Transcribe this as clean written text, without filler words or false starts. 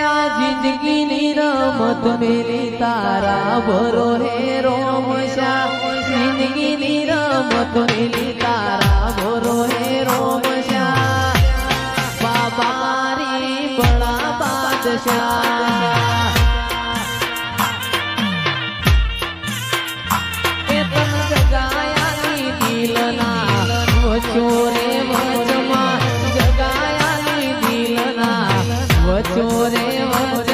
આ જિંદગીની રમત મેલી તારા ભરો હે રોમશા જિંદગીની રમત મેલી તારા ભરો હે રોમશા બાબારી બડા બાદશાહ એ તન જગાયાની દિલના વચો રે વચમાં જગાયાની દિલના વચો રે વચ